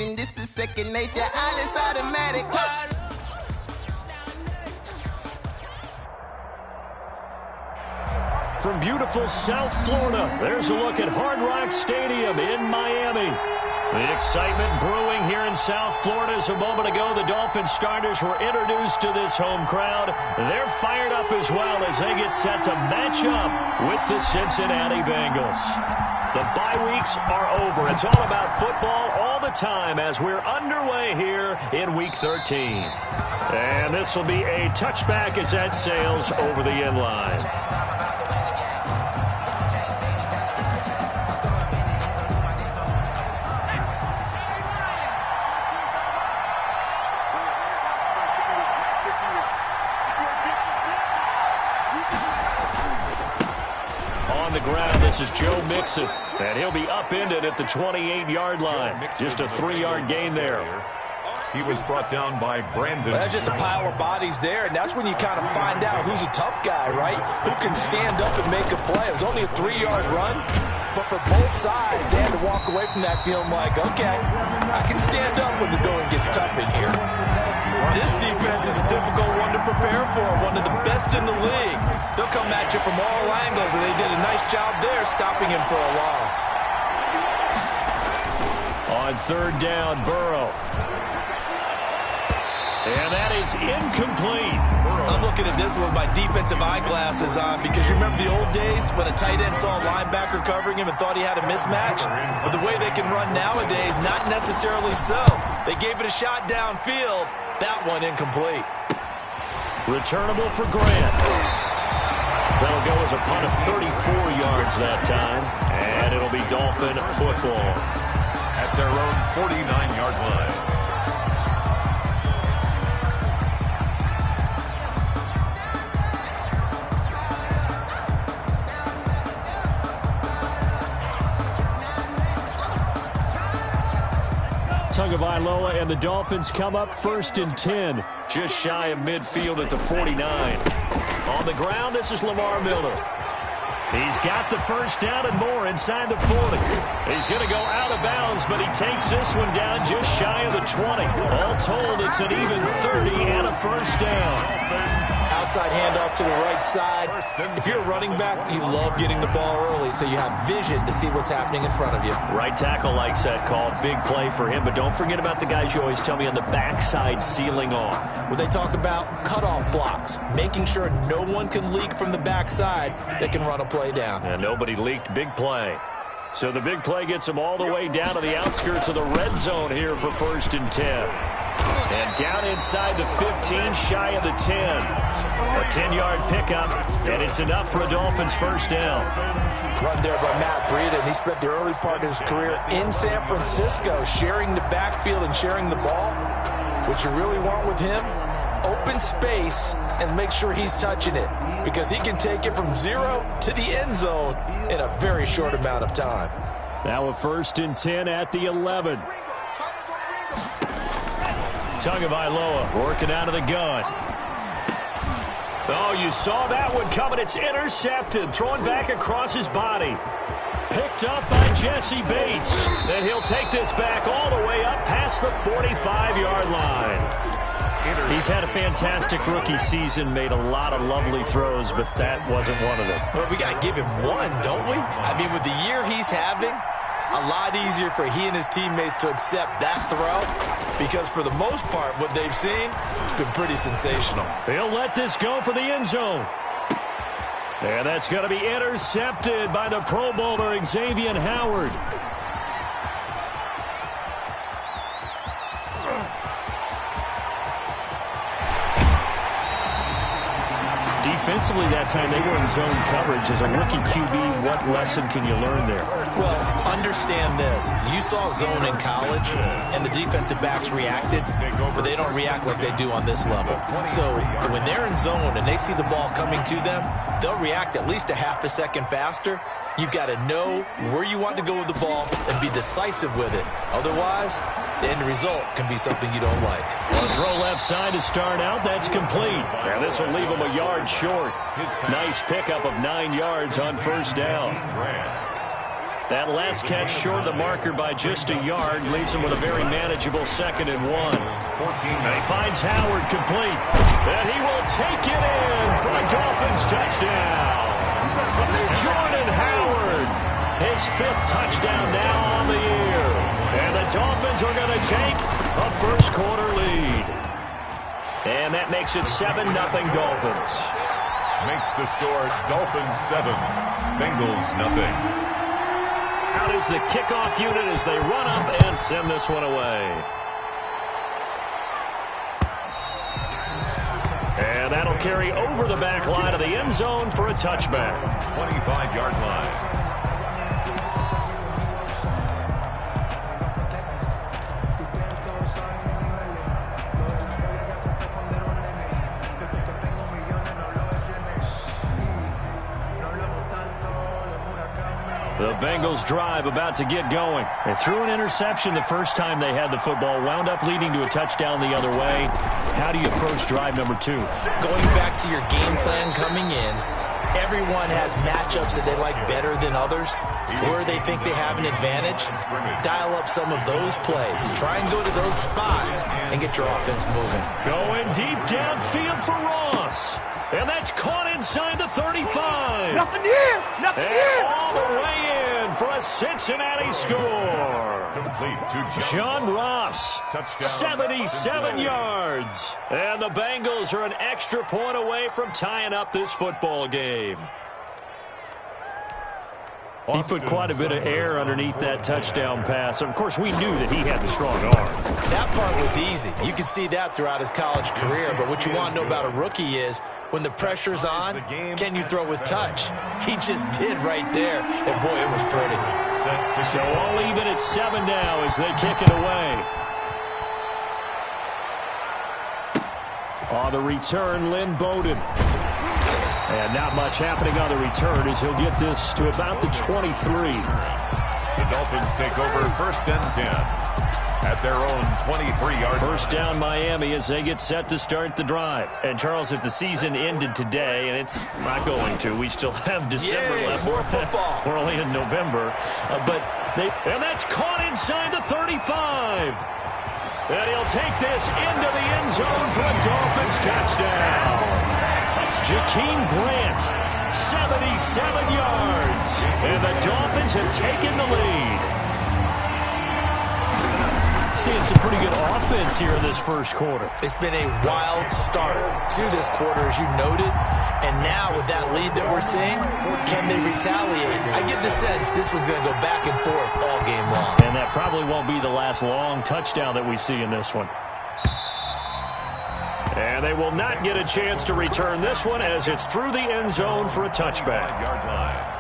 routine. This is second nature, all is automatic. From beautiful South Florida, there's a look at Hard Rock Stadium in Miami. The excitement brewing here in South Florida as a moment ago. The Dolphins starters were introduced to this home crowd. They're fired up as well as they get set to match up with the Cincinnati Bengals. The bye weeks are over. It's all about football all the time as we're underway here in Week 13. And this will be a touchback as that sails over the end line. On the ground, this is Joe Mixon, and he'll be upended at the 28-yard line. Just a 3-yard gain there. He was brought down by Brandon. Well, that's just a pile of bodies there, and that's when you kind of find out who's a tough guy, right? Who can stand up and make a play. It was only a 3-yard run, but for both sides, they had to walk away from that feeling like, okay, I can stand up when the going gets tough in here. This defense is a difficult one to prepare for, one of the best in the league. They'll come at you from all angles, and they did a nice job there stopping him for a loss. On third down, Burrow. And that is incomplete. I'm looking at this with my defensive eyeglasses on because you remember the old days when a tight end saw a linebacker covering him and thought he had a mismatch? But the way they can run nowadays, not necessarily so. They gave it a shot downfield. That one incomplete. Returnable for Grant. That'll go as a punt of 34 yards that time. And it'll be Dolphin football at their own 49-yard line. Tagovailoa and the Dolphins come up first and 10, just shy of midfield at the 49. On the ground, this is Lamar Miller. He's got the first down and more inside the 40. He's going to go out of bounds, but he takes this one down just shy of the 20. All told, it's an even 30 and a first down. Outside handoff to the right side. If you're a running back, you love getting the ball early so you have vision to see what's happening in front of you. Right tackle likes that call. Big play for him, but don't forget about the guys you always tell me on the backside sealing off. Well, they talk about cutoff blocks, making sure no one can leak from the backside that can run a play down. And nobody leaked. Big play. So the big play gets them all the way down to the outskirts of the red zone here for first and 10. And down inside the 15, shy of the 10. A 10-yard pickup, and it's enough for a Dolphins first down. Run there by Matt Breida, and he spent the early part of his career in San Francisco sharing the backfield and sharing the ball. What you really want with him, open space and make sure he's touching it because he can take it from 0 to the end zone in a very short amount of time. Now a first and 10 at the 11. Tagovailoa working out of the gun. Oh, you saw that one coming. It's intercepted. Thrown back across his body. Picked up by Jesse Bates. And he'll take this back all the way up past the 45-yard line. He's had a fantastic rookie season, made a lot of lovely throws, but that wasn't one of them. Well, we got to give him one, don't we? I mean, with the year he's having, a lot easier for he and his teammates to accept that throw because for the most part, what they've seen, it's been pretty sensational. He'll let this go for the end zone. And that's going to be intercepted by the Pro Bowler Xavier Howard. Defensively that time, they were in zone coverage. As a rookie QB, what lesson can you learn there? Well, understand this. You saw zone in college, and the defensive backs reacted, but they don't react like they do on this level. So when they're in zone and they see the ball coming to them, they'll react at least a half a second faster. You've got to know where you want to go with the ball and be decisive with it. Otherwise, the end result can be something you don't like. On a throw left side to start out, that's complete. Now this will leave him a yard short. Nice pickup of 9 yards on first down. That last catch short the marker by just a yard leaves him with a very manageable 2nd and 1. He finds Howard complete, and he will take it in for a Dolphins touchdown. Jordan Howard, his 5th touchdown now on the year. And the Dolphins are going to take a first-quarter lead. And that makes it 7-0 Dolphins. Makes the score Dolphins 7, Bengals 0. Out is the kickoff unit as they run up and send this one away. And that'll carry over the back line of the end zone for a touchback. 25-yard line. The Bengals drive about to get going. They threw an interception the first time they had the football, wound up leading to a touchdown the other way. How do you approach drive number 2? Going back to your game plan coming in, everyone has matchups that they like better than others, where they think they have an advantage. Dial up some of those plays. Try and go to those spots and get your offense moving. Going deep downfield for Ross. And that's caught inside the 35. Nothing here. Nothing here. All the way in for a Cincinnati score. Complete to John Ross, 77 yards. And the Bengals are an extra point away from tying up this football game. He put quite a bit of air underneath that touchdown pass. Of course, we knew that he had the strong arm. That part was easy. You could see that throughout his college career. But what you want to know about a rookie is when the pressure's on, can you throw with touch? He just did right there. And, boy, it was pretty. So all even at 7 now as they kick it away. On the return, Lynn Bowden. And not much happening on the return as he'll get this to about the 23. The Dolphins take over 1st and 10 at their own 23-yard. First down Miami as they get set to start the drive. And Charles, if the season ended today, and it's not going to, we still have December left. More football. We're only in November. And that's caught inside the 35. And he'll take this into the end zone for a Dolphins touchdown. Jakeem Grant, 77 yards. And the Dolphins have taken the lead. Seeing some pretty good offense here in this first quarter. It's been a wild start to this quarter, as you noted. And now with that lead that we're seeing, can they retaliate? I get the sense this one's going to go back and forth all game long. And that probably won't be the last long touchdown that we see in this one. And they will not get a chance to return this one as it's through the end zone for a touchback. Yard line.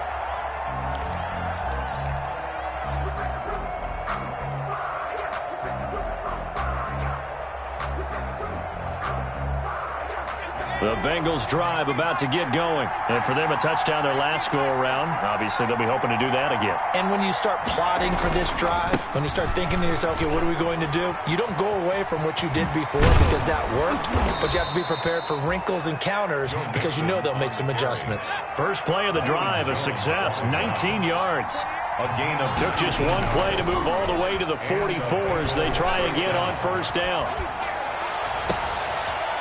The Bengals drive about to get going. And for them, a touchdown their last go-around. Obviously, they'll be hoping to do that again. And when you start plotting for this drive, when you start thinking to yourself, okay, what are we going to do? You don't go away from what you did before because that worked, but you have to be prepared for wrinkles and counters because you know they'll make some adjustments. First play of the drive, a success, 19 yards. A gain of Took just one play to move all the way to the 44 as they try again on first down.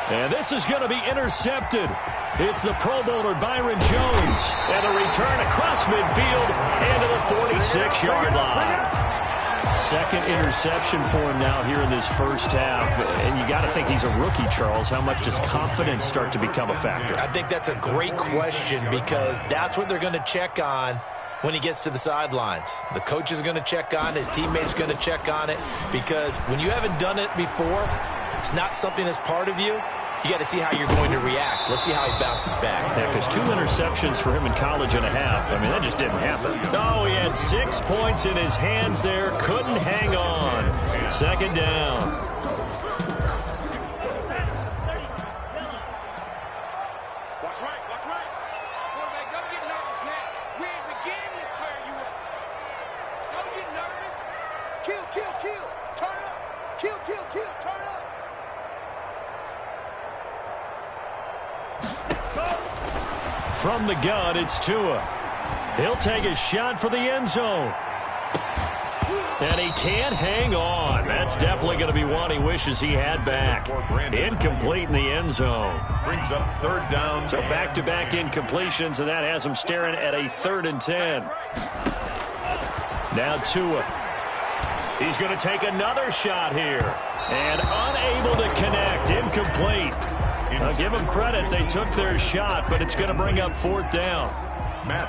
And this is going to be intercepted. It's the Pro Bowler Byron Jones. And a return across midfield into the 46-yard line. Second interception for him now here in this first half. And you got to think he's a rookie, Charles. How much does confidence start to become a factor? I think that's a great question because that's what they're going to check on when he gets to the sidelines. The coach is going to check on it. His teammates are going to check on it because when you haven't done it before, it's not something that's part of you. You got to see how you're going to react. Let's see how he bounces back. Yeah, because 2 interceptions for him in college and a half. I mean, that just didn't happen. Oh, he had 6 points in his hands there. Couldn't hang on. Second down. Watch right, watch right. Quarterback, don't get nervous, man. We ain't beginning to tear you up. Don't get nervous. Kill, kill, kill. Turn up. Kill, kill, kill. Turn up. From the gun, it's Tua. He'll take a shot for the end zone. And he can't hang on. That's definitely going to be one he wishes he had back. Incomplete in the end zone. Brings up 3rd down. So back-to-back incompletions, and that has him staring at a 3rd and 10. Now Tua. He's going to take another shot here. And unable to connect. Incomplete. I'll give them credit. They took their shot, but it's going to bring up 4th down.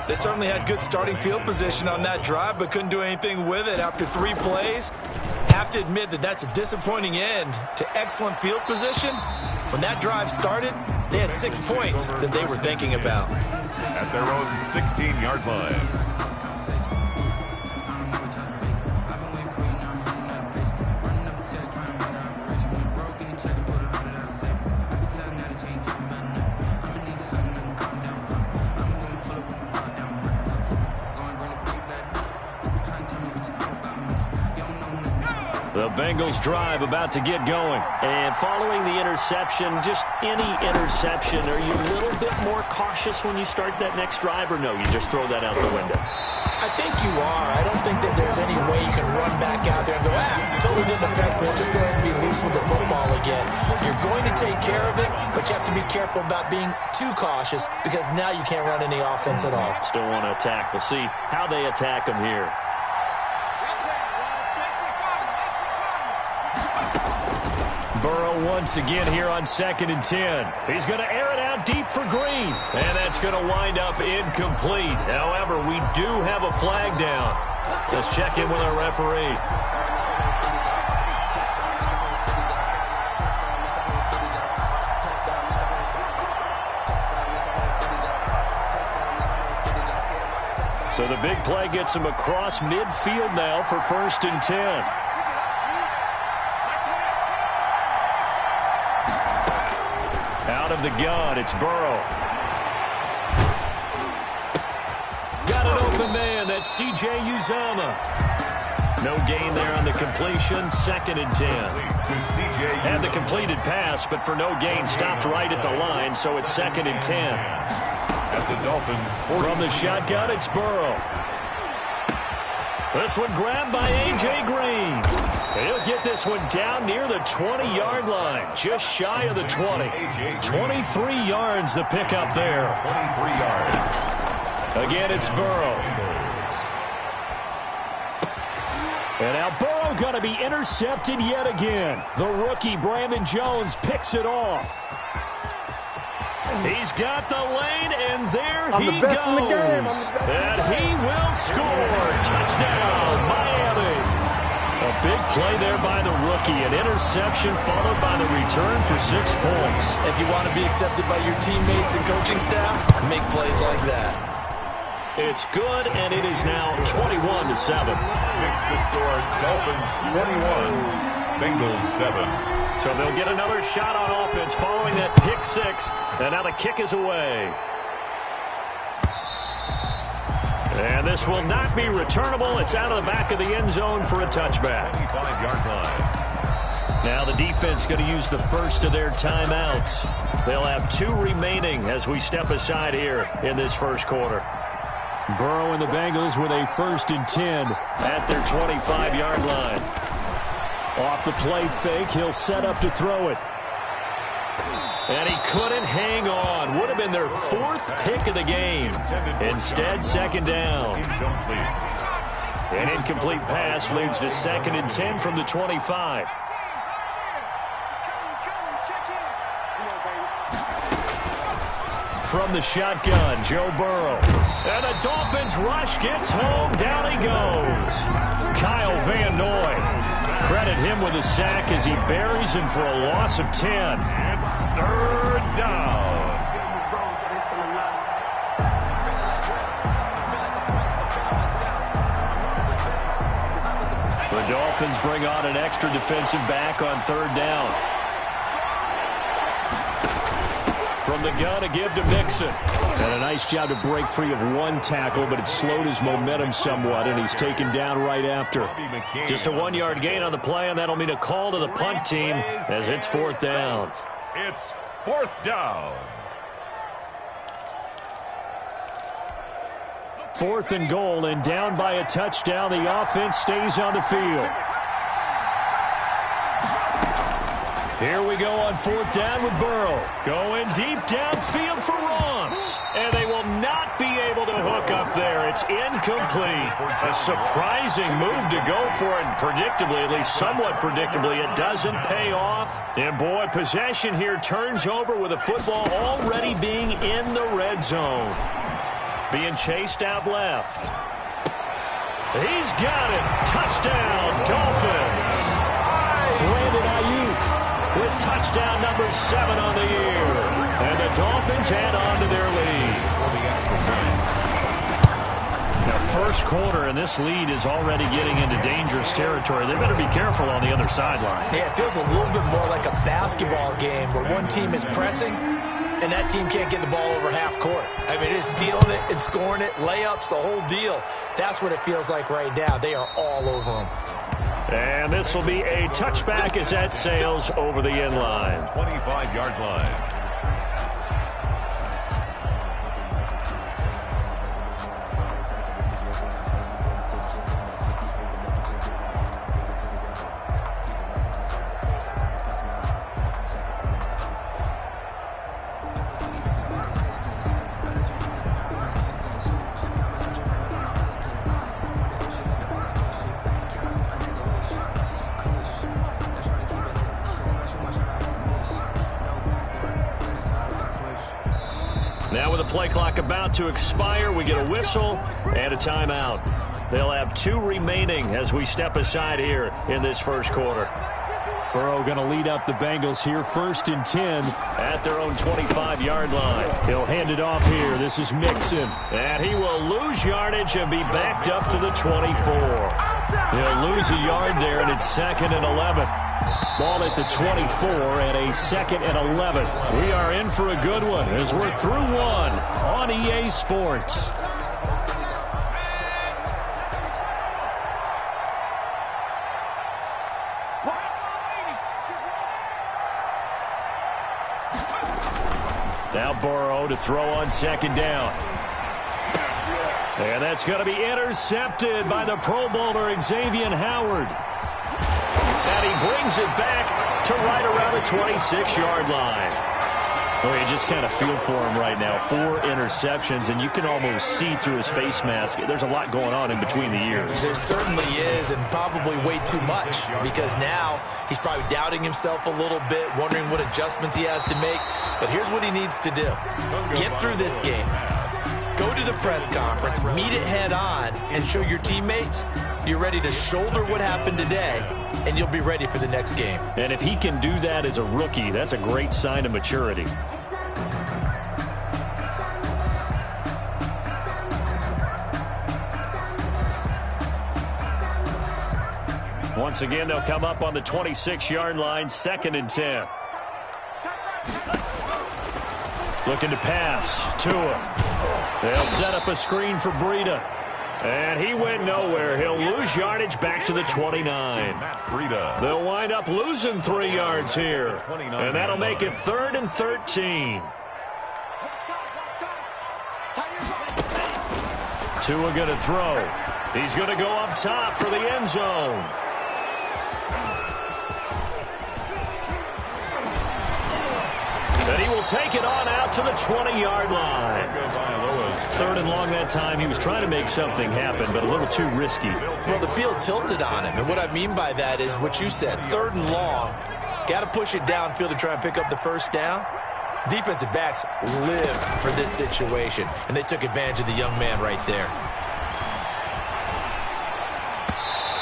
They certainly had good starting field position on that drive, but couldn't do anything with it after 3 plays. Have to admit that that's a disappointing end to excellent field position. When that drive started, they had 6 points that they were thinking about. At their own 16-yard line. The Bengals drive about to get going. And following the interception, just any interception, are you a little bit more cautious when you start that next drive, or no, you just throw that out the window? I think you are. I don't think that there's any way you can run back out there and go, totally didn't affect me. Let's just go ahead and be loose with the football again. You're going to take care of it, but you have to be careful about being too cautious because now you can't run any offense at all. Still want to attack. We'll see how they attack them here. Burrow once again here on 2nd and 10. He's going to air it out deep for Green. And that's going to wind up incomplete. However, we do have a flag down. Let's check in with our referee. So the big play gets him across midfield now for 1st and 10. Out of the gun, it's Burrow. Got an open man, that's C.J. Uzomah. No gain there on the completion, 2nd and 10. Had the completed pass, but for no gain, stopped right at the line, so it's 2nd and 10. At the Dolphins, from the shotgun, it's Burrow. This one grabbed by A.J. Green. He'll get this one down near the 20-yard line, just shy of the 20. 23 yards the pickup there. 23 yards. Again, it's Burrow. And now Burrow going to be intercepted yet again. The rookie, Brandon Jones, picks it off. He's got the lane, and there he goes. And he will score. Touchdown, Miami. A big play there by the rookie. An interception followed by the return for 6 points. If you want to be accepted by your teammates and coaching staff, make plays like that. It's good, and it is now 21-7. Makes the score Dolphins 21, Bengals 7. So they'll get another shot on offense following that pick 6, and now the kick is away. And this will not be returnable. It's out of the back of the end zone for a touchback. 25-yard line. Now the defense going to use the first of their timeouts. They'll have 2 remaining as we step aside here in this first quarter. Burrow and the Bengals with a 1st and 10 at their 25-yard line. Off the play fake, he'll set up to throw it. And he couldn't hang on. Would have been their 4th pick of the game. Instead, 2nd down. An incomplete pass leads to 2nd and 10 from the 25. From the shotgun, Joe Burrow. And the Dolphins rush gets home. Down he goes. Kyle Van Noy. Credit him with a sack as he buries him for a loss of 10. It's 3rd down. The Dolphins bring on an extra defensive back on 3rd down. From the gun, a give to Mixon. And a nice job to break free of 1 tackle, but it slowed his momentum somewhat, and he's taken down right after. Just a 1-yard gain on the play, and that'll mean a call to the punt team as it's 4th down. It's 4th down. 4th and goal, and down by a touchdown. The offense stays on the field. Here we go on 4th down with Burrow. Going deep downfield for Ross. And they will not be able to hook up there. It's incomplete. A surprising move to go for it. And predictably, at least somewhat predictably, it doesn't pay off. And boy, possession here turns over with a football already being in the red zone. Being chased out left. He's got it. Touchdown, Dolphins. Brandon Ayuk with touchdown number 7 on the year. And the Dolphins add on to their lead. Now, first quarter, and this lead is already getting into dangerous territory. They better be careful on the other sideline. Yeah, it feels a little bit more like a basketball game where one team is pressing and that team can't get the ball over half court. I mean, it's stealing it and scoring it, layups, the whole deal. That's what it feels like right now. They are all over them. And this will be a touchback as that sails over the end line. 25-yard line. Now with the play clock about to expire, we get a whistle and a timeout. They'll have 2 remaining as we step aside here in this first quarter. Burrow going to lead up the Bengals here, 1st and 10 at their own 25-yard line. He'll hand it off here. This is Mixon. And he will lose yardage and be backed up to the 24. He'll lose a yard there, and it's 2nd and 11. Ball at the 24 and a 2nd and 11. We are in for a good one as we're through one on EA Sports. Now Burrow to throw on 2nd down. And that's going to be intercepted by the Pro Bowler Xavier Howard. And he brings it back to right around the 26-yard line. Well, you just kind of feel for him right now. 4 interceptions, and you can almost see through his face mask. There's a lot going on in between the ears. There certainly is, and probably way too much, because now he's probably doubting himself a little bit, wondering what adjustments he has to make. But here's what he needs to do. Get through this game. Go to the press conference, meet it head on, and show your teammates you're ready to shoulder what happened today, and you'll be ready for the next game. And if he can do that as a rookie, that's a great sign of maturity. Once again, they'll come up on the 26-yard line, 2nd and 10. Looking to pass. Tua. They'll set up a screen for Breida. And he went nowhere. He'll lose yardage back to the 29. They'll wind up losing 3 yards here. And that'll make it 3rd and 13. Tua going to throw. He's going to go up top for the end zone. And he will take it on out to the 20-yard line. 3rd and long that time. He was trying to make something happen, but a little too risky. Well, the field tilted on him. And what I mean by that is what you said. 3rd and long. Got to push it downfield to try and pick up the first down. Defensive backs live for this situation. And they took advantage of the young man right there.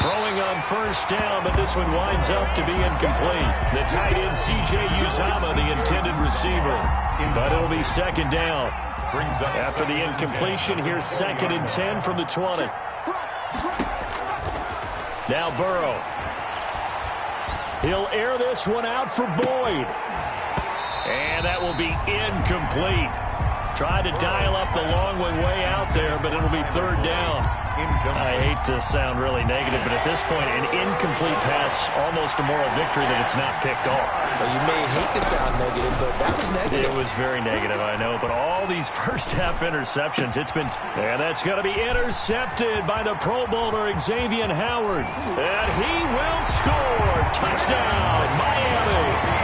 Throwing on 1st down, but this one winds up to be incomplete. The tight end, C.J. Uzomah, the intended receiver. But it'll be 2nd down. After the incompletion, here's 2nd and 10 from the 20. Now Burrow. He'll air this one out for Boyd. And that will be incomplete. Tried to dial up the long way out there, but it'll be third down. I hate to sound really negative, but at this point, an incomplete pass, almost a moral victory that it's not picked off. Well, you may hate to sound negative, but that was negative. It was very negative, I know, but all these first-half interceptions, it's been... And that's going to be intercepted by the Pro Bowler, Xavier Howard. And he will score. Touchdown, Miami.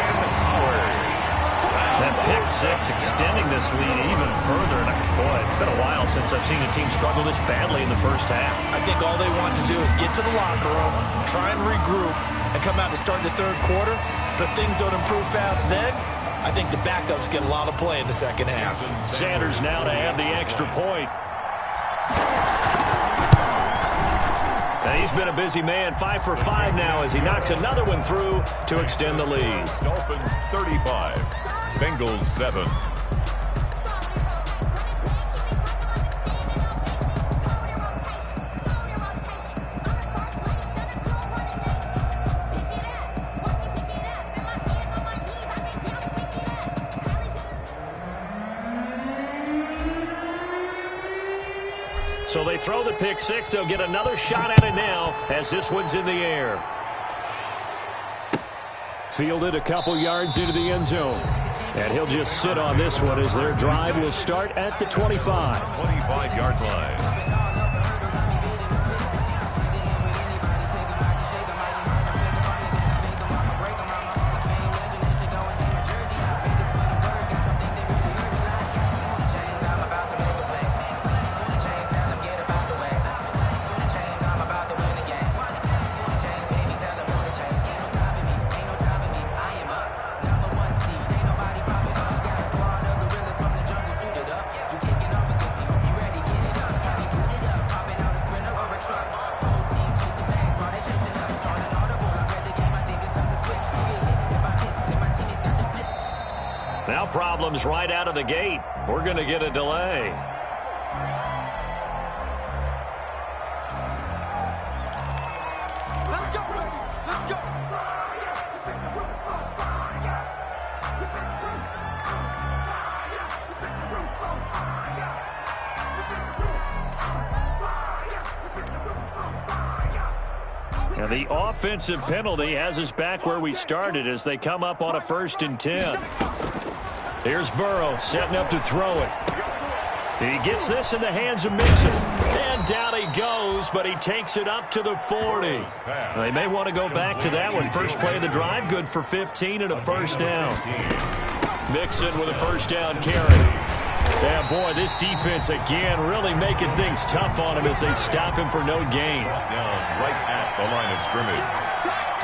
That pick six extending this lead even further. And boy, it's been a while since I've seen a team struggle this badly in the first half. I think all they want to do is get to the locker room, try and regroup, and come out to start the third quarter. But if things don't improve fast then, I think the backups get a lot of play in the second half. Sanders now to have the extra point. And he's been a busy man, 5 for 5 now as he knocks another one through to extend the lead. Dolphins 35, Bengals 7. So they throw the pick six. They'll get another shot at it now as this one's in the air. Fielded a couple yards into the end zone. And he'll just sit on this one as their drive will start at the 25. 25-yard line. Now problems right out of the gate. We're going to get a delay. Let's go. Let's go. And the offensive penalty has us back where we started as they come up on a 1st and 10. Here's Burrow setting up to throw it. He gets this in the hands of Mixon. And down he goes, but he takes it up to the 40. They may want to go back to that one. First play of the drive, good for 15 and a first down. Mixon with a first down carry. Yeah, boy, this defense again really making things tough on him as they stop him for no gain. Down right at the line of scrimmage.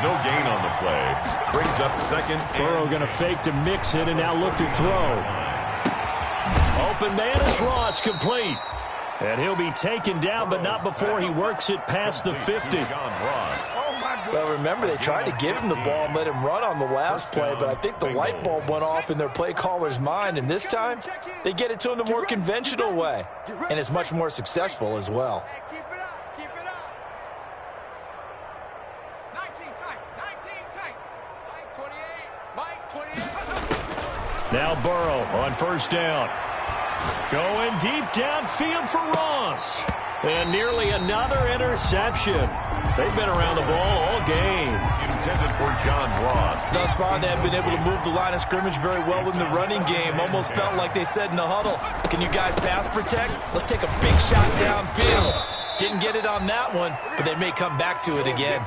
No gain on the play. Brings up second. Burrow going to fake to Mixon and now look to throw. Open man is Ross, complete. And he'll be taken down, but not before he works it past the 50. Well, remember, they tried to give him the ball and let him run on the last play, but I think the light bulb went off in their play caller's mind, and this time they get it to him the more conventional way, and it's much more successful as well. Keep it up. Keep it up. 19 tight. 19 tight. Mike 28. Mike 28. Now Burrow on first down. Going deep downfield for Ross. And nearly another interception. They've been around the ball all game. Intended for John Ross. Thus far, they have been able to move the line of scrimmage very well in the running game. Almost felt like they said in the huddle, can you guys pass protect? Let's take a big shot downfield. Didn't get it on that one, but they may come back to it again.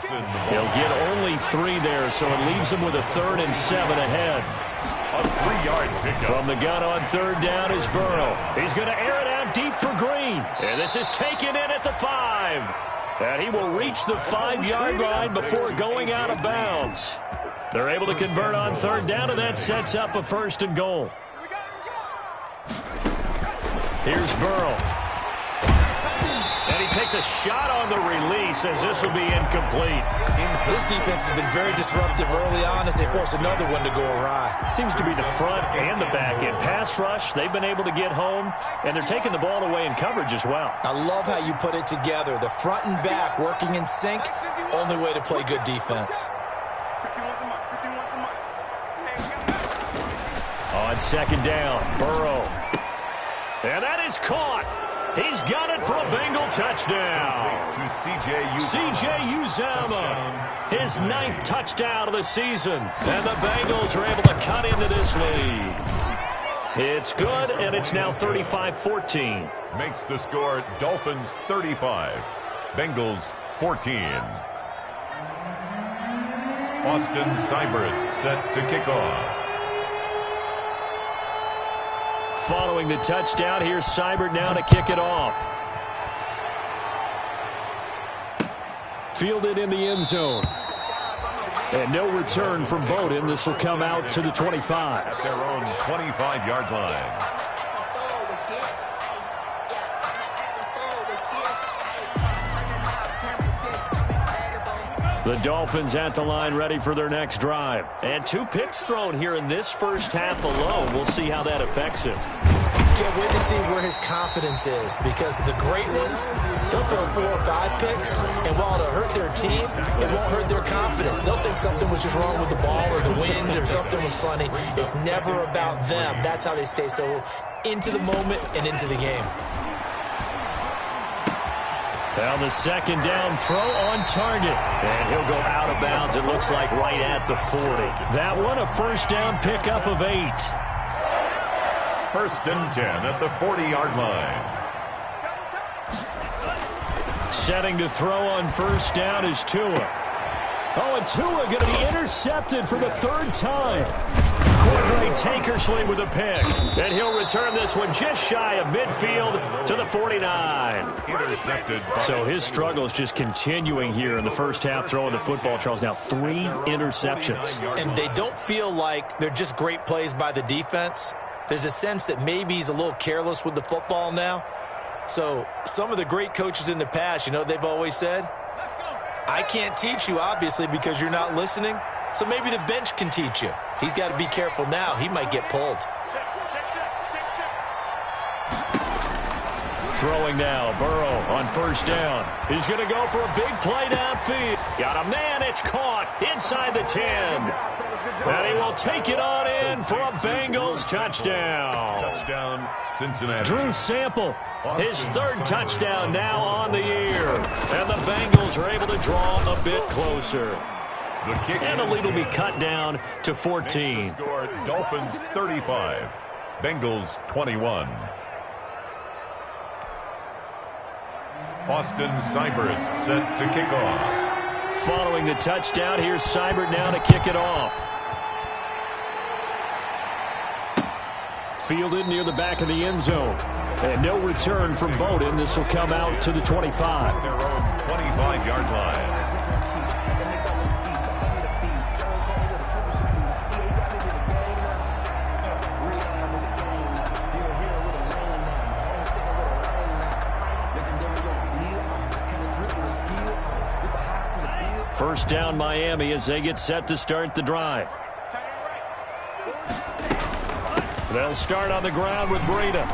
He'll get only 3 there, so it leaves him with a 3rd and 7 ahead. A 3-yard pickup. From the gun on third down is Burrow. He's going to air it out deep for Green. And this is taken in at the 5. And he will reach the 5-yard line before going out of bounds. They're able to convert on third down, and that sets up a 1st and goal. Here's Burrow. And he takes a shot on the release as this will be incomplete. This defense has been very disruptive early on as they force another one to go awry. It seems to be the front and the back end. Pass rush, they've been able to get home, and they're taking the ball away in coverage as well. I love how you put it together. The front and back working in sync, only way to play good defense. On second down, Burrow. And that is caught. He's got it for a Bengal touchdown. To C.J. Uzomah, his 9th touchdown of the season. And the Bengals are able to cut into this lead. It's good, and it's now 35-14. Makes the score Dolphins 35, Bengals 14. Austin Seibert set to kick off. Following the touchdown, here's Seibert now to kick it off. Fielded in the end zone. And no return from Bowden. This will come out to the 25. At their own 25-yard line. The Dolphins at the line ready for their next drive. And 2 picks thrown here in this first half alone. We'll see how that affects him. Can't wait to see where his confidence is, because the great ones, they'll throw 4 or 5 picks, and while it'll hurt their team, it won't hurt their confidence. They'll think something was just wrong with the ball or the wind or something was funny. It's never about them. That's how they stay so into the moment and into the game. Now the second down throw on target. And he'll go out of bounds, it looks like, right at the 40. That one a first down pickup of 8. First and 10 at the 40-yard line. Setting to throw on first down is Tua. Oh, and Tua going to be intercepted for the 3rd time. Cordray Tankersley with a pick. And he'll return this one just shy of midfield to the 49. Intercepted. So his struggle is just continuing here in the first half, throwing the football, Charles. Now 3 interceptions. And they don't feel like they're just great plays by the defense. There's a sense that maybe he's a little careless with the football now. So some of the great coaches in the past, you know, they've always said, I can't teach you, obviously, because you're not listening. So maybe the bench can teach you. He's got to be careful now. He might get pulled. Throwing now, Burrow on first down. He's going to go for a big play downfield. Got a man, it's caught inside the 10. And he will take it on in for a Bengals touchdown. Touchdown, Cincinnati. Drew Sample, his 3rd touchdown now on the year. And the Bengals are able to draw a bit closer. The kick and the lead will be cut down to 14. Score, Dolphins 35, Bengals 21. Austin Seibert set to kick off. Following the touchdown, here's Seibert now to kick it off. Fielded near the back of the end zone. And no return from Bowden. This will come out to the 25. Their own 25-yard line. First down Miami as they get set to start the drive. They'll start on the ground with Breida.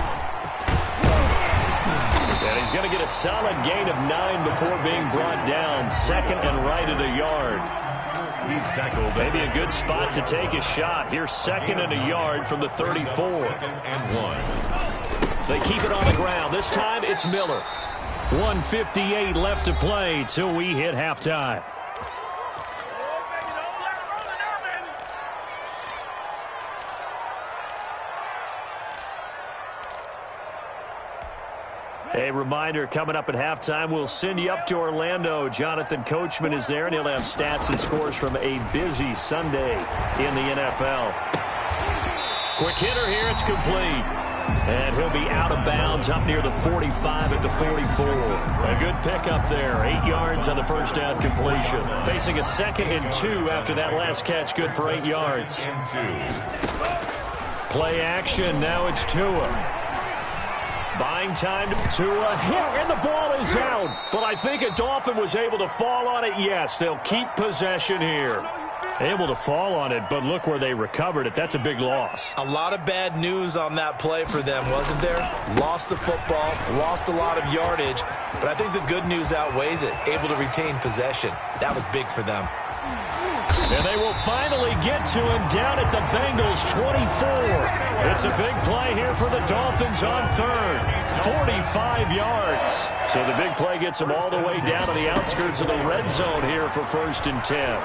And he's going to get a solid gain of 9 before being brought down. 2nd and right at a yard. He's tackled. Maybe a good spot to take a shot. Here's 2nd and a yard from the 34. 2nd and 1. They keep it on the ground. This time it's Miller. 1:58 left to play till we hit halftime. A reminder, coming up at halftime, we'll send you up to Orlando. Jonathan Coachman is there, and he'll have stats and scores from a busy Sunday in the NFL. Quick hitter here, it's complete. And he'll be out of bounds up near the 45 at the 44. A good pickup there, 8 yards on the first down completion. Facing a 2nd and 2 after that last catch, good for 8 yards. Play action, now it's Tua. Buying time to Tua, hit, and the ball is out. But I think a Dolphin was able to fall on it. Yes, they'll keep possession here. Able to fall on it, but look where they recovered it. That's a big loss. A lot of bad news on that play for them, wasn't there? Lost the football, lost a lot of yardage, but I think the good news outweighs it. Able to retain possession. That was big for them. And they will finally get to him down at the Bengals 24. It's a big play here for the Dolphins on third. 45 yards. So the big play gets him all the way down to the outskirts of the red zone here for 1st and 10.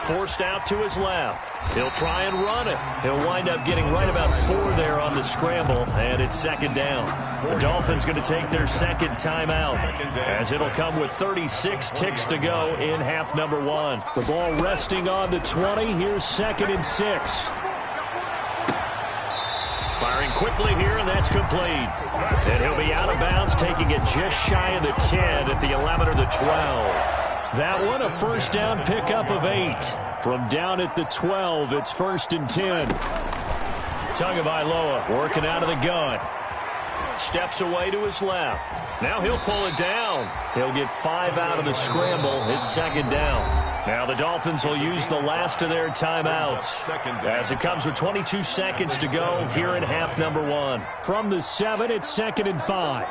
Forced out to his left. He'll try and run it. He'll wind up getting right about 4 there on the scramble, and it's 2nd down. The Dolphins going to take their 2nd timeout, as it'll come with 36 ticks to go in half number 1. The ball resting on the 20. Here's 2nd and 6. Firing quickly here, and that's complete. And he'll be out of bounds, taking it just shy of the 10 at the 11 or the 12. That one, a 1st down pickup of 8. From down at the 12, it's 1st and 10. Tagovailoa working out of the gun. Steps away to his left. Now he'll pull it down. He'll get 5 out of the scramble. It's 2nd down. Now the Dolphins will use the last of their timeouts, as it comes with 22 seconds to go here in half number 1. From the 7, it's 2nd and 5.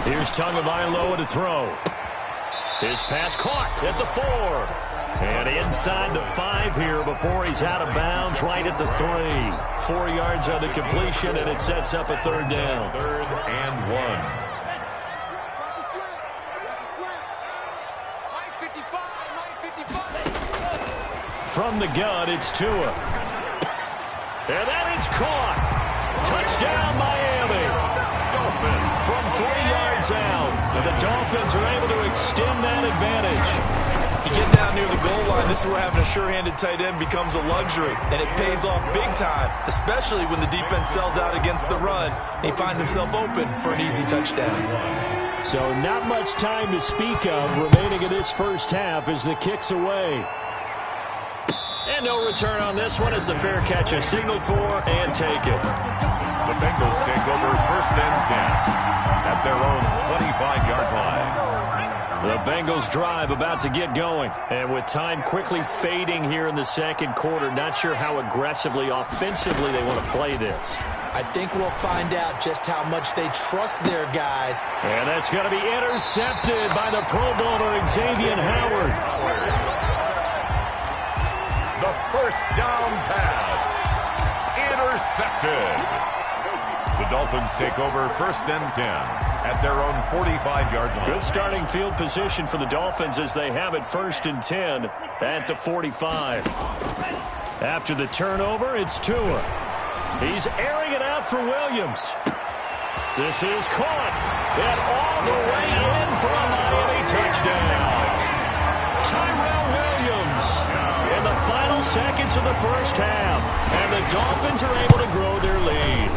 Here's Tagovailoa to throw. His pass caught at the 4. And inside the 5 here before he's out of bounds right at the 3. 4 yards on the completion, and it sets up a 3rd down. 3rd and 1. From the gun, it's Tua. And that is caught. Touchdown, Miami. From 3 yards out, the Dolphins are able to extend that advantage. You get down near the goal line, this is where having a sure-handed tight end becomes a luxury, and it pays off big time, especially when the defense sells out against the run. He finds himself open for an easy touchdown. So not much time to speak of remaining in this first half as the kick's away. And no return on this one as the fair catch is signaled for and taken. The Bengals take over 1st and 10 at their own 25-yard line. The Bengals drive about to get going. And with time quickly fading here in the 2nd quarter, not sure how aggressively, offensively they want to play this. I think we'll find out just how much they trust their guys. And that's going to be intercepted by the Pro Bowler Xavier Howard. The 1st down pass. Intercepted. The Dolphins take over 1st and 10 at their own 45-yard line. Good starting field position for the Dolphins as they have it 1st and 10 at the 45. After the turnover, it's Tua. He's airing it out for Williams. This is caught. And all the way in for a Miami touchdown. Tyrell Williams in the final seconds of the first half. And the Dolphins are able to grow their lead.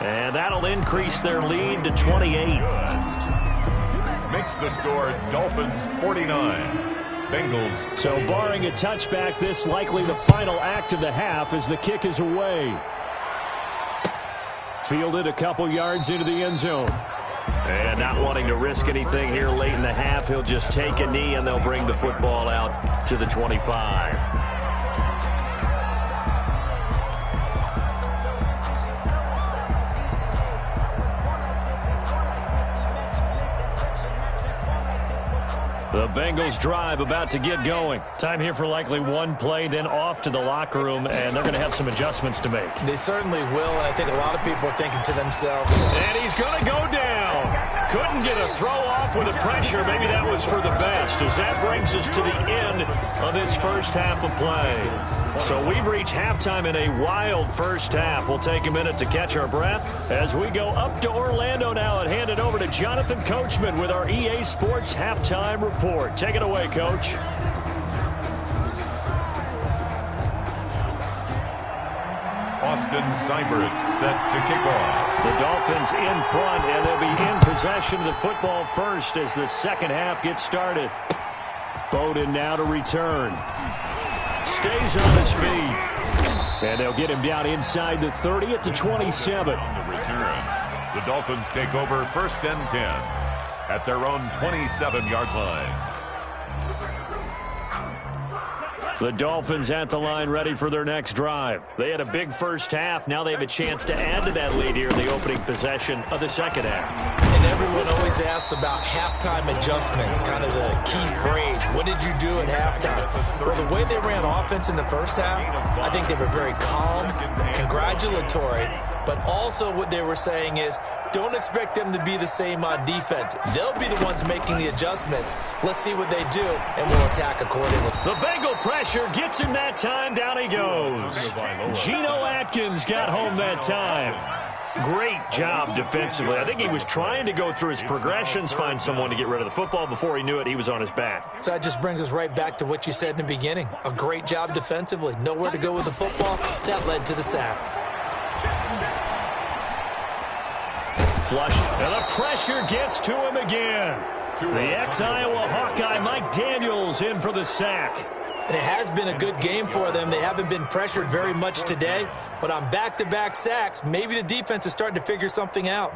And that'll increase their lead to 28. Makes the score Dolphins 49. Bengals. So barring a touchback, this likely the final act of the half as the kick is away. Fielded a couple yards into the end zone. And not wanting to risk anything here late in the half, he'll just take a knee and they'll bring the football out to the 25. The Bengals drive about to get going. Time here for likely one play, then off to the locker room, and they're going to have some adjustments to make. They certainly will, and I think a lot of people are thinking to themselves. And he's going to go down. Couldn't get a throw off with the pressure. Maybe that was for the best, as that brings us to the end of this first half of play. So we've reached halftime in a wild first half. We'll take a minute to catch our breath as we go up to Orlando now and hand it over to Jonathan Coachman with our EA Sports Halftime Report. Take it away, Coach. Austin Seibert set to kick off. The Dolphins in front, and they'll be in possession of the football first as the second half gets started. Bowden now to return. Stays on his feet. And they'll get him down inside the 30 at the 27. On the return, the Dolphins take over 1st and 10 at their own 27-yard line. The Dolphins at the line ready for their next drive. They had a big first half. Now they have a chance to add to that lead here in the opening possession of the second half. And everyone Everyone always asks about halftime adjustments, kind of the key phrase. What did you do at halftime? Well, the way they ran offense in the first half, I think they were very calm, congratulatory, but also what they were saying is, don't expect them to be the same on defense. They'll be the ones making the adjustments. Let's see what they do, and we'll attack accordingly. The Bengal pressure gets him that time. Down he goes. Geno Atkins got home that time. Great job defensively. I think he was trying to go through his progressions, find someone to get rid of the football. Before he knew it, he was on his back. So that just brings us right back to what you said in the beginning. A great job defensively. Nowhere to go with the football. That led to the sack. Flush, and the pressure gets to him again. The ex-Iowa Hawkeye Mike Daniels in for the sack. And it has been a good game for them. They haven't been pressured very much today, but on back-to-back sacks, maybe the defense is starting to figure something out.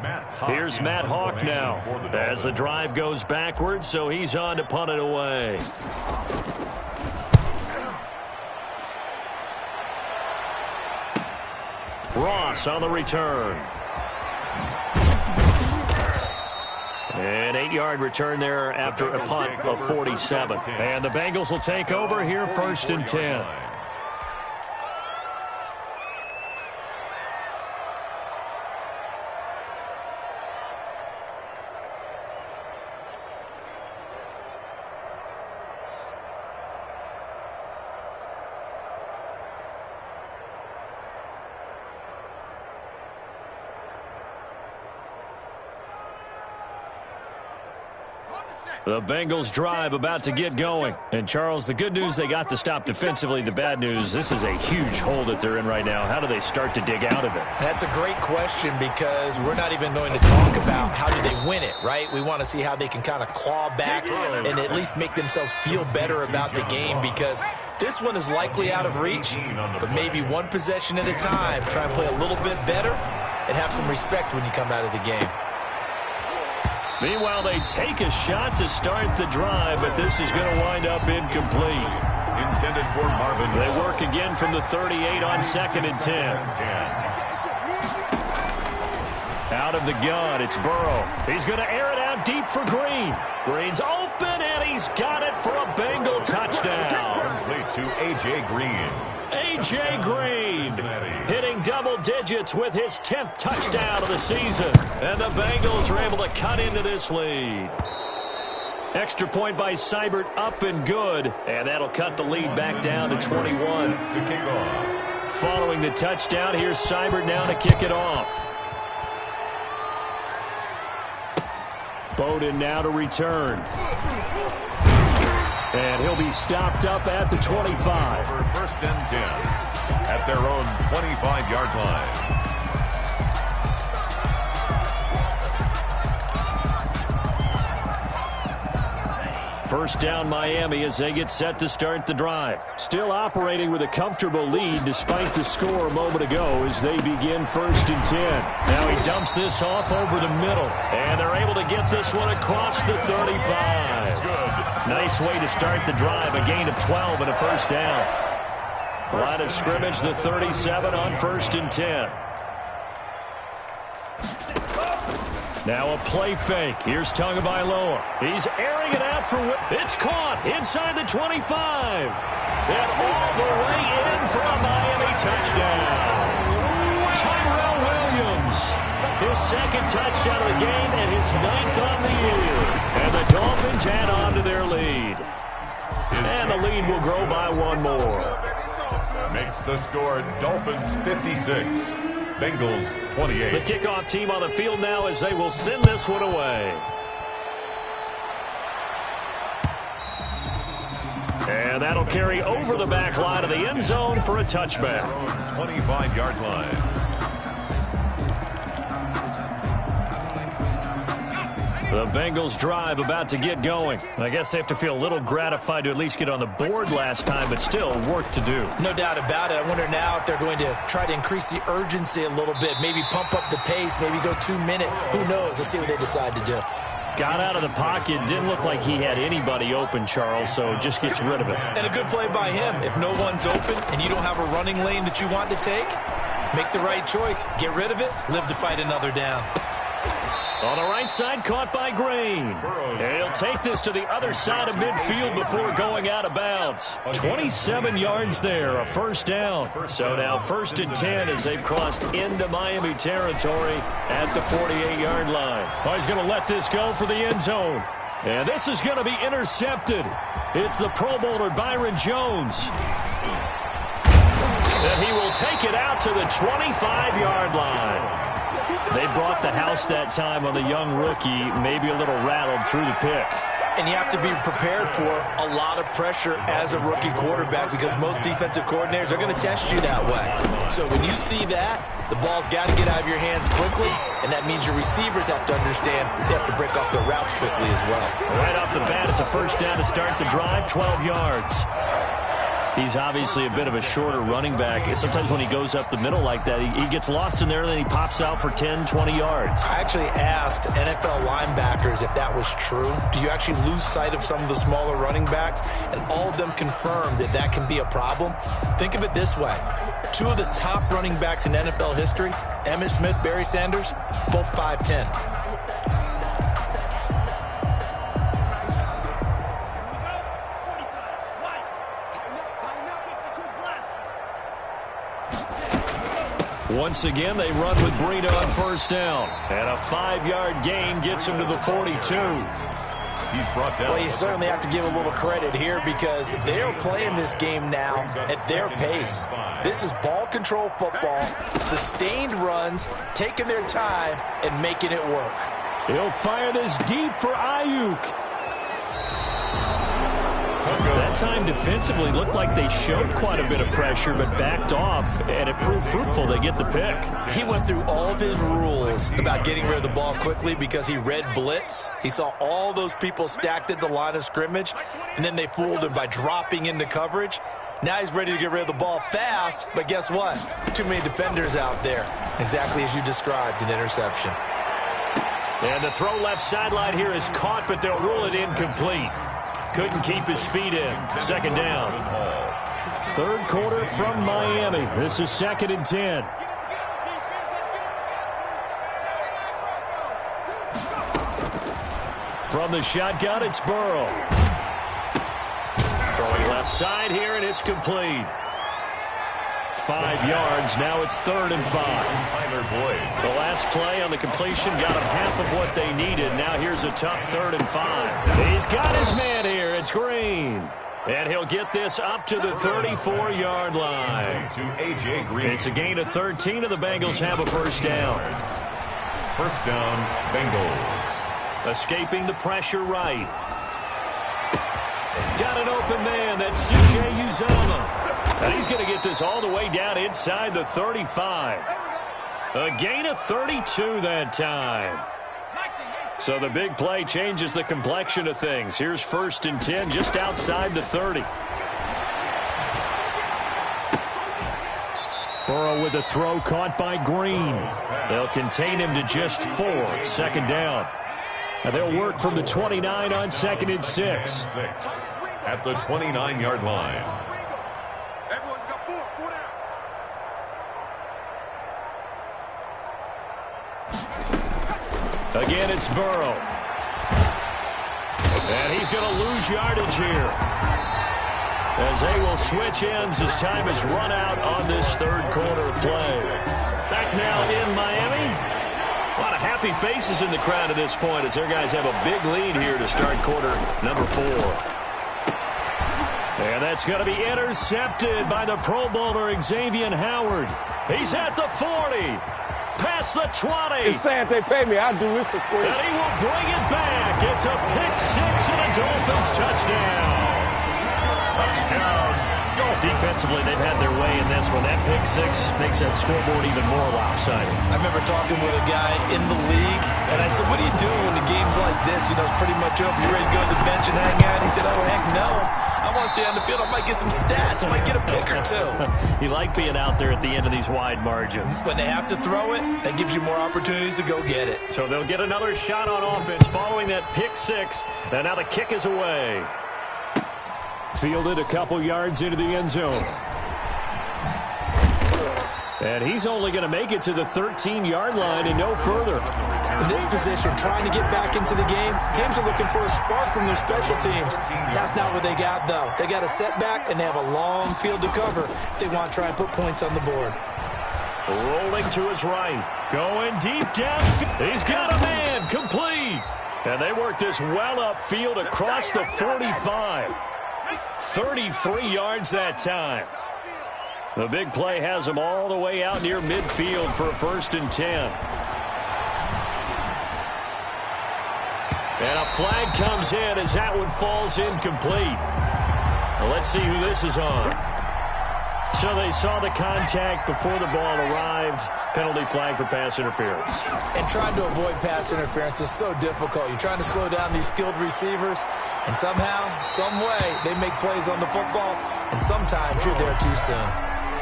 Here's Matt Hawk now as the drive goes backwards, so he's on to punt it away. Ross on the return. An 8-yard return there after a punt of 47. And the Bengals will take over here, 1st and 10. The Bengals drive about to get going. And, Charles, the good news, they got to stop defensively. The bad news, this is a huge hole that they're in right now. How do they start to dig out of it? That's a great question because we're not even going to talk about how did they win it, right? We want to see how they can kind of claw back and at least make themselves feel better about the game because this one is likely out of reach, but maybe one possession at a time. Try and play a little bit better and have some respect when you come out of the game. Meanwhile, they take a shot to start the drive, but this is going to wind up incomplete. Intended for Marvin. They work again from the 38 on 2nd and 10. Out of the gun, it's Burrow. He's going to air it out deep for Green. Green's open, and he's got it for a Bengal touchdown. Complete to A.J. Green. A.J. Green hitting double digits with his 10th touchdown of the season. And the Bengals are able to cut into this lead. Extra point by Seibert, up and good. And that'll cut the lead back down to 21. To kick off. Following the touchdown, here's Seibert now to kick it off. Bowden now to return. And he'll be stopped up at the 25. For 1st and 10 at their own 25-yard line. First down Miami as they get set to start the drive. Still operating with a comfortable lead despite the score a moment ago as they begin 1st and 10. Now he dumps this off over the middle. And they're able to get this one across the 35. Nice way to start the drive. A gain of 12 and a first down. Line of scrimmage, the 37 on 1st and 10. Now a play fake. Here's Tagovailoa. He's airing it out for Whip. It's caught inside the 25. And all the way in for a Miami touchdown. Tyrell Williams. His 2nd touchdown of the game and his 9th on the year. And the Dolphins add on to their lead. And the lead will grow by one more. Makes the score Dolphins 56. Bengals 28. The kickoff team on the field now as they will send this one away. And that'll carry over the back line of the end zone for a touchback. 25-yard line. The Bengals drive about to get going. I guess they have to feel a little gratified to at least get on the board last time, but still work to do. No doubt about it. I wonder now if they're going to try to increase the urgency a little bit, maybe pump up the pace, maybe go 2-minute. Who knows? Let's see what they decide to do. Got out of the pocket. Didn't look like he had anybody open, Charles, so just gets rid of it. And a good play by him. If no one's open and you don't have a running lane that you want to take, make the right choice. Get rid of it. Live to fight another down. On the right side, caught by Green. And he'll take this to the other side of midfield before going out of bounds. 27 yards there, a first down. So now 1st and 10 as they've crossed into Miami territory at the 48-yard line. Oh, he's going to let this go for the end zone. And this is going to be intercepted. It's the Pro Bowler Byron Jones. And he will take it out to the 25-yard line. They brought the house that time on the young rookie, maybe a little rattled through the pick. And you have to be prepared for a lot of pressure as a rookie quarterback because most defensive coordinators are going to test you that way. So when you see that, the ball's got to get out of your hands quickly, and that means your receivers have to understand they have to break off their routes quickly as well. Right off the bat, it's a first down to start the drive, 12 yards. He's obviously a bit of a shorter running back. Sometimes when he goes up the middle like that, he gets lost in there, and then he pops out for 10, 20 yards. I actually asked NFL linebackers if that was true. Do you actually lose sight of some of the smaller running backs? And all of them confirmed that that can be a problem. Think of it this way. 2 of the top running backs in NFL history, Emmitt Smith, Barry Sanders, both 5'10". Once again, they run with Breida on first down. And a 5-yard gain gets him to the 42. He's brought down. Well, you certainly have to give a little credit here because they're playing this game now at their pace. This is ball control football, sustained runs, taking their time, and making it work. He'll fire this deep for Ayuk. That time defensively looked like they showed quite a bit of pressure but backed off, and it proved fruitful. They get the pick. He went through all of his rules about getting rid of the ball quickly because he read blitz. He saw all those people stacked at the line of scrimmage, and then they fooled him by dropping into coverage. Now he's ready to get rid of the ball fast, but guess what? Too many defenders out there. Exactly as you described, an interception. And the throw left sideline here is caught, but they'll rule it incomplete. Couldn't keep his feet in. Second down. Third quarter from Miami. This is 2nd and 10. From the shotgun, it's Burrow. Throwing left side here, and it's complete. 5 yards. Now it's 3rd and 5. Tyler Boyd. The last play on the completion got him half of what they needed. Now here's a tough 3rd and 5. He's got his man here. It's Green. And he'll get this up to the 34-yard line. To A.J. Green. It's a gain of 13, and the Bengals have a first down. First down, Bengals. Escaping the pressure right. Got an open man. That's C.J. Uzomah. And he's going to get this all the way down inside the 35. A gain of 32 that time. So the big play changes the complexion of things. Here's 1st and 10 just outside the 30. Burrow with a throw caught by Green. They'll contain him to just 4. 2nd down. And they'll work from the 29 on 2nd and 6. At the 29-yard line. Again, it's Burrow. And he's going to lose yardage here, as they will switch ends as time is run out on this 3rd quarter play. Back now in Miami. A lot of happy faces in the crowd at this point as their guys have a big lead here to start quarter number 4. And that's going to be intercepted by the Pro Bowler Xavier Howard. He's at the 40. Past the 20. It's sad they pay me. I'll do this for free. And he will bring it back. It's a pick-6 and a Dolphins touchdown. Touchdown. Defensively, they've had their way in this one. That pick-6 makes that scoreboard even more lopsided. I remember talking with a guy in the league, and I said, what do you do when the game's like this? You know, it's pretty much over. You ready to go to the bench and hang out? He said, oh, heck no. I want to stay on the field. I might get some stats. I might get a pick or 2. You like being out there at the end of these wide margins. When they have to throw it, that gives you more opportunities to go get it. So they'll get another shot on offense following that pick-6. And now the kick is away. Fielded a couple yards into the end zone. And he's only going to make it to the 13-yard line and no further. In this position, trying to get back into the game, teams are looking for a spark from their special teams. That's not what they got, though. They got a setback, and they have a long field to cover if they want to try and put points on the board. Rolling to his right. Going deep down. He's got a man. Complete. And they work this well upfield across the 45. 33 yards that time. The big play has him all the way out near midfield for a 1st and 10. And a flag comes in as that one falls incomplete. Well, let's see who this is on. So they saw the contact before the ball arrived. Penalty flag for pass interference. And trying to avoid pass interference is so difficult. You're trying to slow down these skilled receivers, and somehow, some way, they make plays on the football, and sometimes you're there too soon.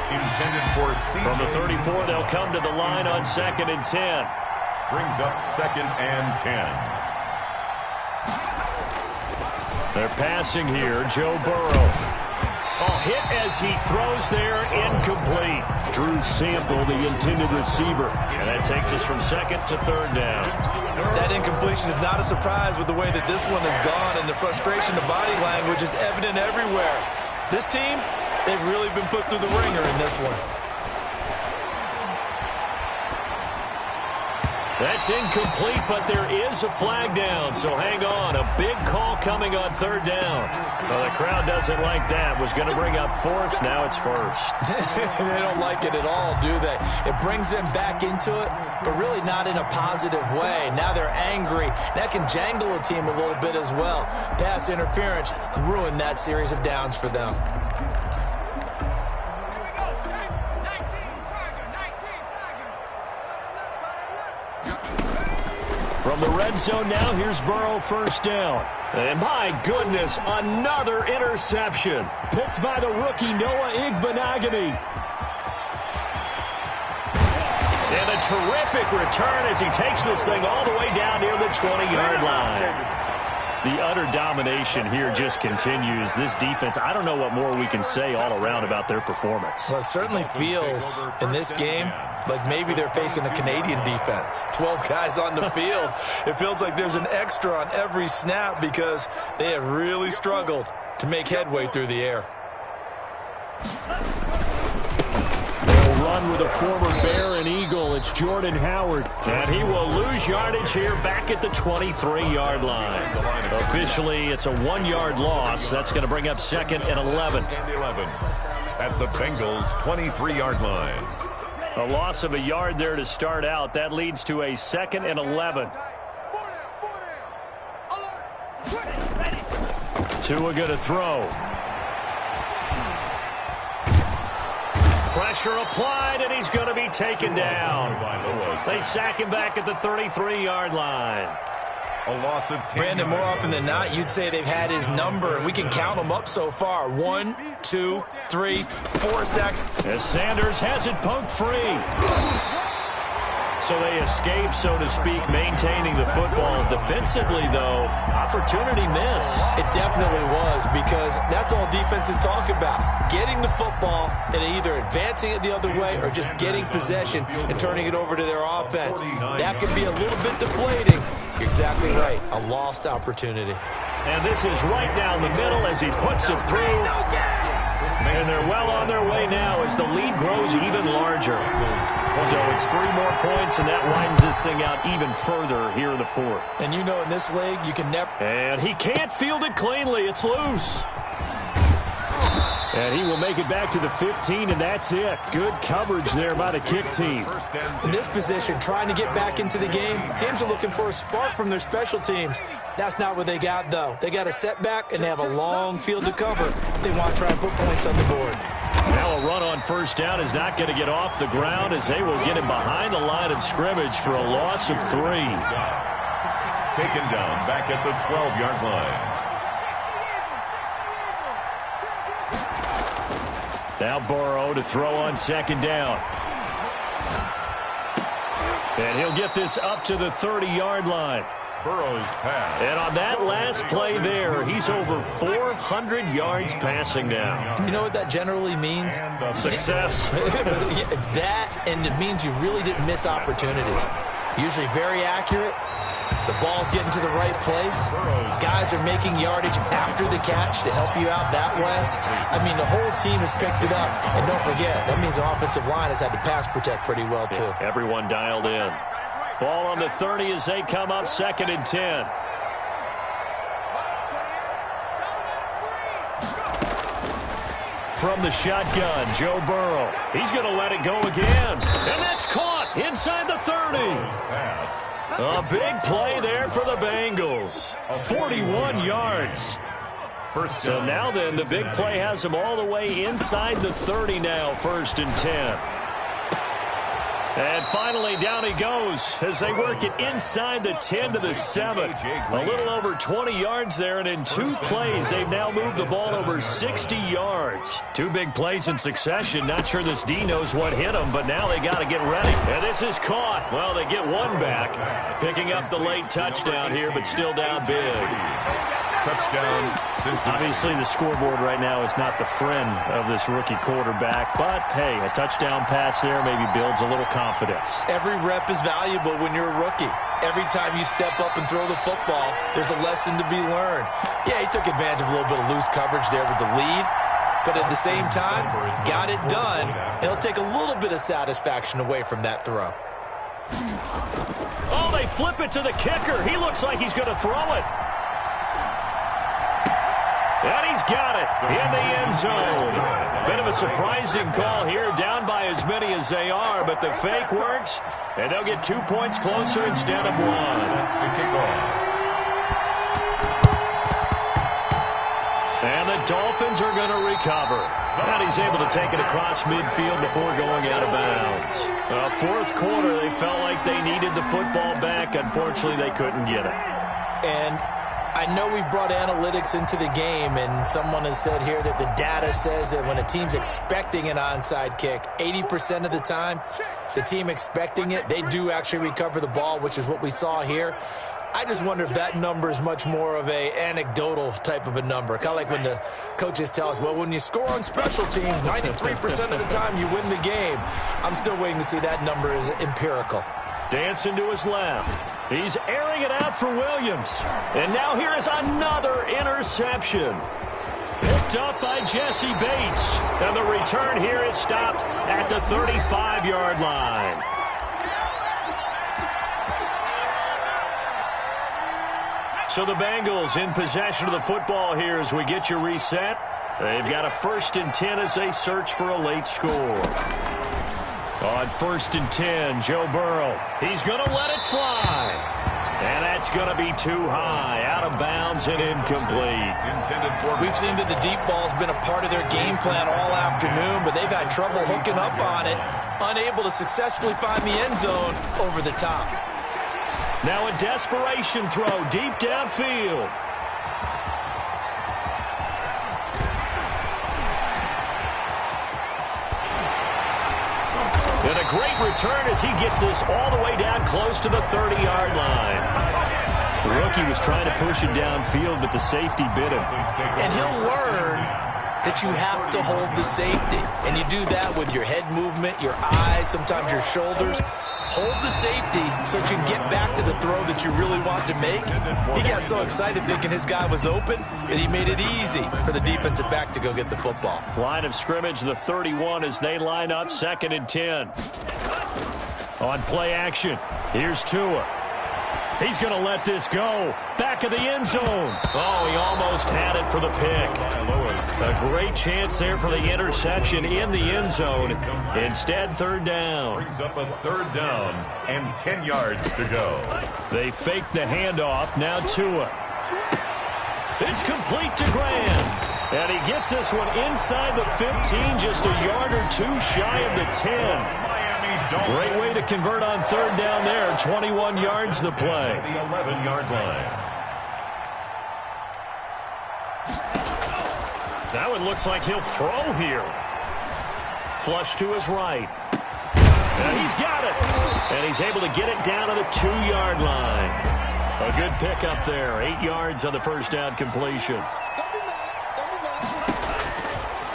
Intended for From the 34, they'll come to the line on 2nd and 10. Brings up 2nd and 10. They're passing here. Joe Burrow. Oh, hit as he throws there, incomplete. Drew Sample, the intended receiver. And that takes us from 2nd to 3rd down. That incompletion is not a surprise with the way that this one has gone, and the frustration of body language is evident everywhere. This team, they've really been put through the ringer in this one. That's incomplete, but there is a flag down, so hang on. A big call coming on 3rd down. Well, the crowd doesn't like that. Was going to bring up 4th, now it's 1st. They don't like it at all, do they? It brings them back into it, but really not in a positive way. Now they're angry. That can jangle a team a little bit as well. Pass interference ruined that series of downs for them. From the red zone now, here's Burrow, 1st down. And my goodness, another interception. Picked by the rookie Noah Igbenogany. And a terrific return as he takes this thing all the way down near the 20-yard line. The utter domination here just continues. This defense, I don't know what more we can say all around about their performance. Well, it certainly feels in this game like maybe they're facing a Canadian defense. 12 guys on the field. It feels like there's an extra on every snap because they have really struggled to make headway through the air. They'll run with a former Bear and Eagle. It's Jordan Howard. And he will lose yardage here back at the 23-yard line. Officially, it's a 1-yard loss. That's going to bring up 2nd and 11. At the Bengals' 23-yard line. A loss of a yard there to start out. That leads to a 2nd and 11. Tua going to throw. Pressure applied, and he's going to be taken down. They sack him back at the 33-yard line. A loss of 10. Brandon, more often than not, you'd say they've had his number, and we can count them up so far. 1, 2, 3, 4 sacks. As Sanders has it poked free. So they escape, so to speak, maintaining the football. Defensively, though, opportunity miss. It definitely was, because that's all defenses talk about. Getting the football and either advancing it the other way or just getting possession and turning it over to their offense. That can be a little bit deflating. You're exactly right. A lost opportunity. And this is right down the middle as he puts it through. And they're well on their way now as the lead grows even larger. So it's 3 more points, and that widens this thing out even further here in the 4th. And you know in this league, you can never... And he can't field it cleanly. It's loose. And he will make it back to the 15, and that's it. Good coverage there by the kick team. In this position, trying to get back into the game, teams are looking for a spark from their special teams. That's not what they got, though. They got a setback, and they have a long field to cover if they want to try and put points on the board. Now a run on 1st down is not going to get off the ground as they will get him behind the line of scrimmage for a loss of 3. Taken down back at the 12-yard line. Now Burrow to throw on 2nd down. And he'll get this up to the 30-yard line. Burrow's pass. And on that last play there, he's over 400 yards passing now. You know what that generally means? Success. That, and it means you really didn't miss opportunities. Usually very accurate. The ball's getting to the right place. Guys are making yardage after the catch to help you out that way. I mean, the whole team has picked it up. And don't forget, that means the offensive line has had to pass protect pretty well, too. Yeah, everyone dialed in. Ball on the 30 as they come up 2nd and 10. From the shotgun, Joe Burrow. He's going to let it go again. And that's caught inside the 30. A big play there for the Bengals. 41 yards. So now then, the big play has them all the way inside the 30 now, 1st and 10. And finally, down he goes as they work it inside the 10 to the 7. A little over 20 yards there, and in 2 plays, they've now moved the ball over 60 yards. 2 big plays in succession. Not sure this D knows what hit them, but now they got to get ready. And this is caught. Well, they get one back, picking up the late touchdown here, but still down big. Touchdown, Cincinnati. Obviously, the scoreboard right now is not the friend of this rookie quarterback, but, hey, a touchdown pass there maybe builds a little confidence. Every rep is valuable when you're a rookie. Every time you step up and throw the football, there's a lesson to be learned. Yeah, he took advantage of a little bit of loose coverage there with the lead, but at the same time, got it done. It'll take a little bit of satisfaction away from that throw. Oh, they flip it to the kicker. He looks like he's going to throw it. And he's got it in the end zone. Bit of a surprising call here, down by as many as they are, but the fake works, and they'll get 2 points closer instead of 1. To kick off. And the Dolphins are going to recover. And he's able to take it across midfield before going out of bounds. 4th quarter, they felt like they needed the football back. Unfortunately, they couldn't get it. And I know we've brought analytics into the game, and someone has said here that the data says that when a team's expecting an onside kick, 80% of the time, the team expecting it, they do actually recover the ball, which is what we saw here. I just wonder if that number is much more of a anecdotal type of a number. Kind of like when the coaches tell us, well, when you score on special teams, 93% of the time you win the game. I'm still waiting to see that number is empirical. Dancing to his left. He's airing it out for Williams. And now here is another interception. Picked up by Jesse Bates. And the return here is stopped at the 35-yard line. So the Bengals in possession of the football here as we get you reset. They've got a 1st and 10 as they search for a late score. On 1st and 10, Joe Burrow. He's going to let it fly. And that's going to be too high, out of bounds and incomplete. We've seen that the deep ball's been a part of their game plan all afternoon, but they've had trouble hooking up on it, unable to successfully find the end zone over the top. Now a desperation throw deep downfield. And a great return as he gets this all the way down close to the 30-yard line. The rookie was trying to push it downfield, but the safety bit him. And he'll learn that you have to hold the safety. And you do that with your head movement, your eyes, sometimes your shoulders. Hold the safety so that you can get back to the throw that you really want to make. He got so excited thinking his guy was open that he made it easy for the defensive back to go get the football. Line of scrimmage, the 31 as they line up 2nd and 10. On play action, here's Tua. He's going to let this go. Back of the end zone. Oh, he almost had it for the pick. A great chance there for the interception in the end zone. Instead, 3rd down. Brings up a 3rd down and 10 yards to go. They fake the handoff. Now Tua. It's complete to Graham. And he gets this one inside the 15, just a yard or 2 shy of the 10. Great way to convert on 3rd down there. 21 yards the play. The 11-yard line. That one looks like he'll throw here. Flush to his right. And he's got it. And he's able to get it down to the 2-yard line. A good pickup there. 8 yards on the first down completion.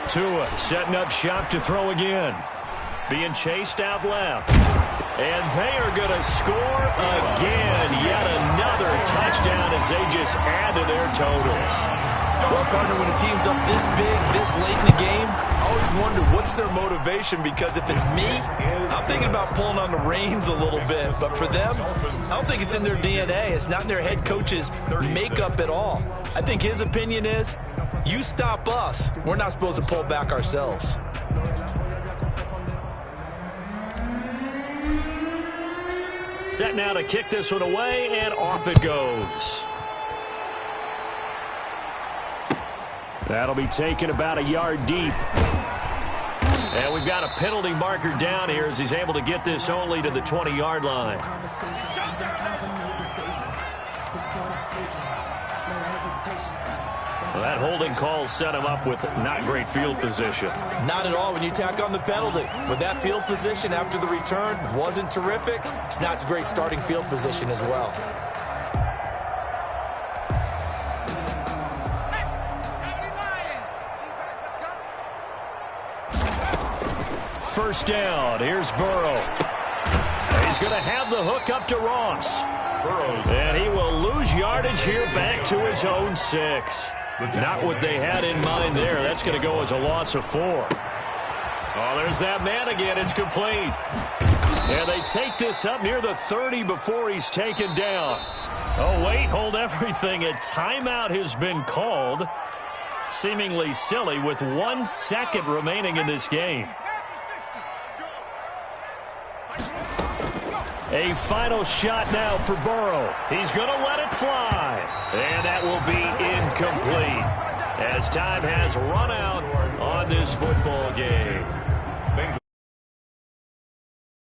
Tua setting up shop to throw again. Being chased out left. And they are going to score again. Yet another touchdown as they just add to their totals. Well, partner, when a team's up this big, this late in the game, I always wonder what's their motivation, because if it's me, I'm thinking about pulling on the reins a little bit. But for them, I don't think it's in their DNA. It's not in their head coach's makeup at all. I think his opinion is, you stop us, we're not supposed to pull back ourselves. Set now to kick this one away, and off it goes. That'll be taken about a yard deep. And we've got a penalty marker down here as he's able to get this only to the 20-yard line. Well, that holding call set him up with not great field position. Not at all when you tack on the penalty. With that field position after the return wasn't terrific, it's not a great starting field position as well. First down. Here's Burrow. He's going to have the hook up to Ross. And he will lose yardage here back to his own 6. Not what they had in mind there. That's going to go as a loss of 4. Oh, there's that man again. It's complete. And they take this up near the 30 before he's taken down. Oh, wait, hold everything. A timeout has been called. Seemingly silly with 1 second remaining in this game. A final shot now for Burrow. He's going to let it fly. And that will be incomplete as time has run out on this football game.